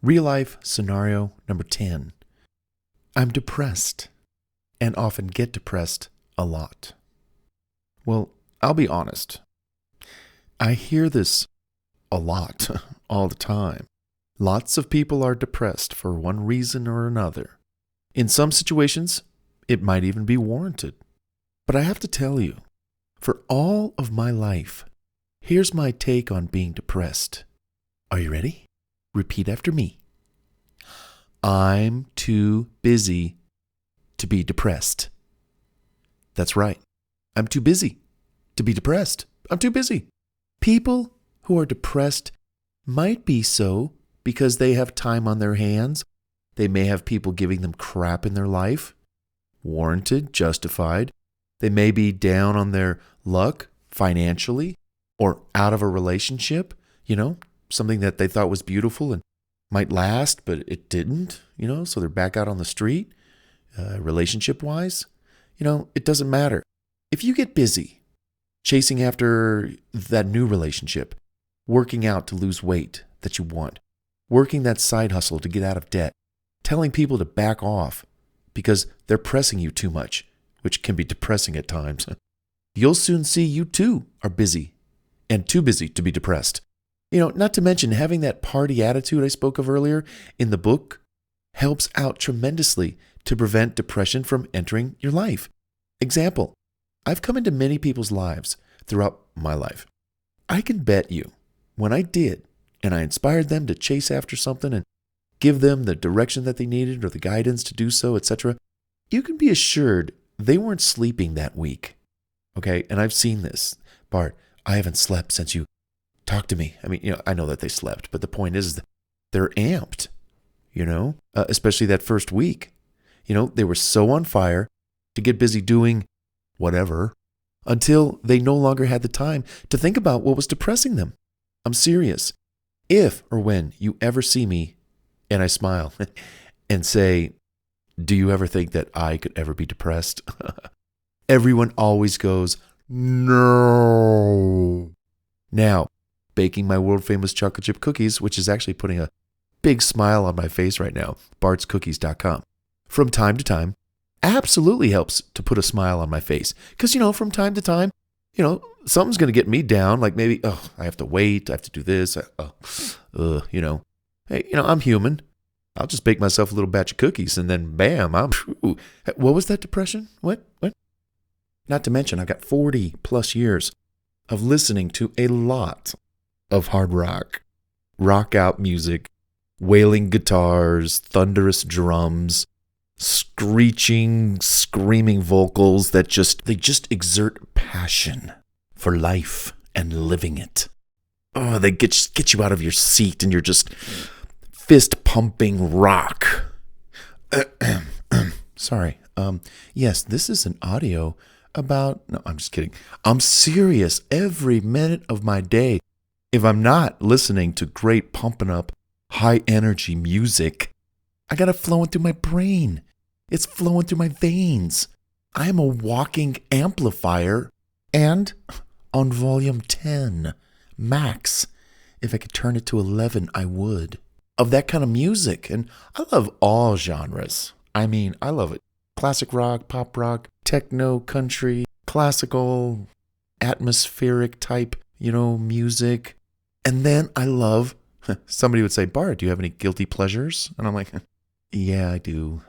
Real life scenario number 10. I'm depressed and often get depressed a lot. Well, I'll be honest. I hear this a lot, all the time. Lots of people are depressed for one reason or another. In some situations, it might even be warranted. But I have to tell you, for all of my life, here's my take on being depressed. Are you ready? Repeat after me. I'm too busy to be depressed. That's right. I'm too busy to be depressed. I'm too busy. People who are depressed might be so because they have time on their hands. They may have people giving them crap in their life. Warranted, justified. They may be down on their luck financially or out of a relationship, something that they thought was beautiful and might last, but it didn't, so they're back out on the street, relationship-wise. It doesn't matter. If you get busy chasing after that new relationship, working out to lose weight that you want, working that side hustle to get out of debt, telling people to back off because they're pressing you too much, which can be depressing at times, you'll soon see you too are busy and too busy to be depressed. Not to mention having that party attitude I spoke of earlier in the book helps out tremendously to prevent depression from entering your life. Example, I've come into many people's lives throughout my life. I can bet you when I did, and I inspired them to chase after something and give them the direction that they needed or the guidance to do so, etc., you can be assured they weren't sleeping that week. Okay, and I've seen this. Bart, I haven't slept since you talked to me. I mean, I know that they slept, but the point is that they're amped, especially that first week. They were so on fire to get busy doing whatever until they no longer had the time to think about what was depressing them. I'm serious. If or when you ever see me and I smile and say, do you ever think that I could ever be depressed? Everyone always goes, no. Now, baking my world famous chocolate chip cookies, which is actually putting a big smile on my face right now, bartscookies.com. From time to time, absolutely helps to put a smile on my face. Because, from time to time, something's going to get me down. Like maybe, I have to wait. I have to do this. Hey, I'm human. I'll just bake myself a little batch of cookies and then bam, what was that depression? What? Not to mention, I got 40 plus years of listening to a lot of hard rock out music, wailing guitars, thunderous drums, screeching, screaming vocals that just exert passion for life and living it. Oh, they get you out of your seat and you're just fist pumping rock. Sorry. Yes, this is an audio about, no, I'm just kidding. I'm serious every minute of my day. If I'm not listening to great pumping up high energy music, I got it flowing through my brain. It's flowing through my veins. I am a walking amplifier and on volume 10, max. If I could turn it to 11, I would. Of that kind of music. And I love all genres. I love it. Classic rock, pop rock, techno, country, classical, atmospheric type, music. And then I love, somebody would say, Bart, do you have any guilty pleasures? And I'm like, yeah, I do.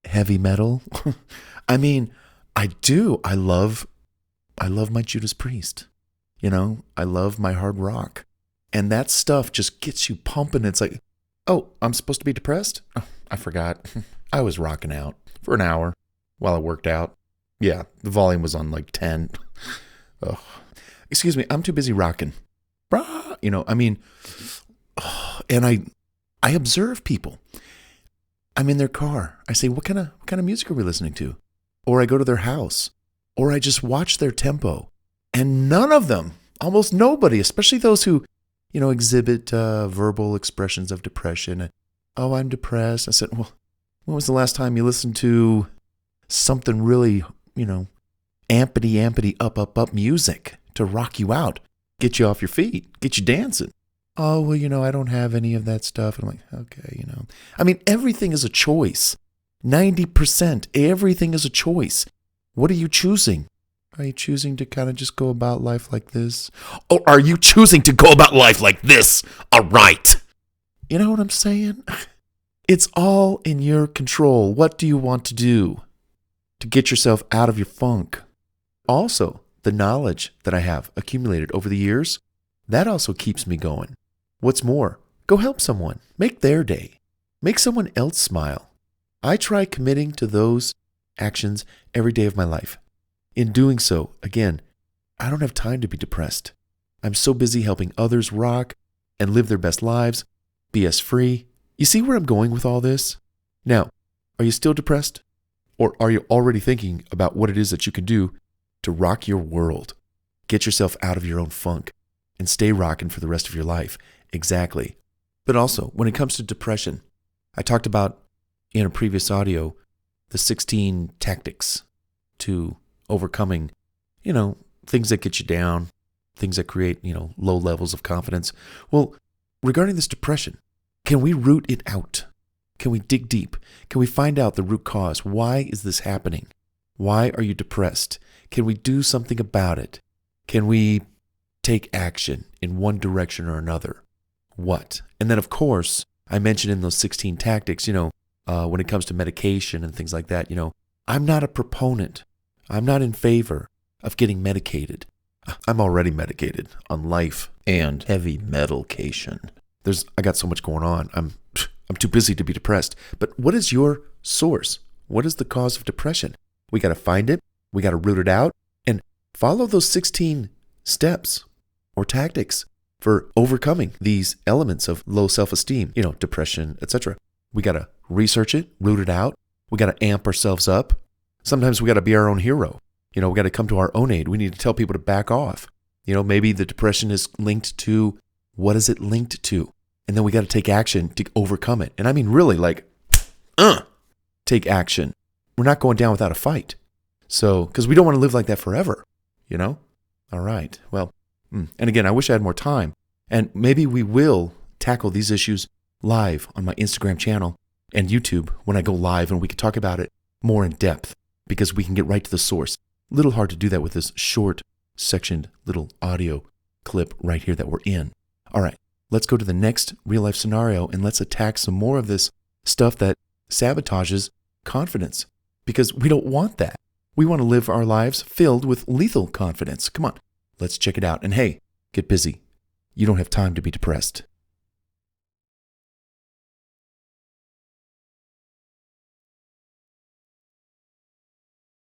Heavy metal. I do. I love my Judas Priest. I love my hard rock. And that stuff just gets you pumping. It's like, oh, I'm supposed to be depressed? Oh, I forgot. I was rocking out for an hour while I worked out. Yeah, the volume was on like 10. Oh, excuse me, I'm too busy rocking. And I observe people. I'm in their car. I say, what kind of music are we listening to? Or I go to their house. Or I just watch their tempo. And none of them, almost nobody, especially those who, exhibit verbal expressions of depression. Oh, I'm depressed. I said, well, when was the last time you listened to something really, ampity, up music to rock you out, get you off your feet, get you dancing? Oh, well, I don't have any of that stuff. And I'm like, okay. I mean, everything is a choice. 90%, everything is a choice. What are you choosing? Are you choosing to kind of just go about life like this? Or are you choosing to go about life like this? All right. You know what I'm saying? It's all in your control. What do you want to do to get yourself out of your funk? Also, the knowledge that I have accumulated over the years, that also keeps me going. What's more, go help someone. Make their day. Make someone else smile. I try committing to those actions every day of my life. In doing so, again, I don't have time to be depressed. I'm so busy helping others rock and live their best lives, BS free. You see where I'm going with all this? Now, are you still depressed? Or are you already thinking about what it is that you can do to rock your world? Get yourself out of your own funk and stay rocking for the rest of your life. Exactly. But also, when it comes to depression, I talked about in a previous audio the 16 tactics to overcoming, things that get you down, things that create, low levels of confidence. Well, regarding this depression, can we root it out? Can we dig deep? Can we find out the root cause? Why is this happening? Why are you depressed? Can we do something about it? Can we take action in one direction or another? What? And then, of course, I mentioned in those 16 tactics, when it comes to medication and things like that, I'm not a proponent. I'm not in favor of getting medicated. I'm already medicated on life and heavy medication. I got so much going on. I'm too busy to be depressed. But what is your source? What is the cause of depression? We got to find it. We got to root it out and follow those 16 steps or tactics for overcoming these elements of low self-esteem, depression, etc. We got to research it, root it out. We got to amp ourselves up. Sometimes we got to be our own hero. We got to come to our own aid. We need to tell people to back off. Maybe the depression is linked to, what is it linked to? And then we got to take action to overcome it. And I mean, really, take action. We're not going down without a fight. So, because we don't want to live like that forever, All right. Well, and again, I wish I had more time. And maybe we will tackle these issues live on my Instagram channel and YouTube when I go live, and we can talk about it more in depth because we can get right to the source. A little hard to do that with this short, sectioned little audio clip right here that we're in. All right. Let's go to the next real-life scenario and let's attack some more of this stuff that sabotages confidence because we don't want that. We want to live our lives filled with lethal confidence. Come on, let's check it out. And hey, get busy. You don't have time to be depressed.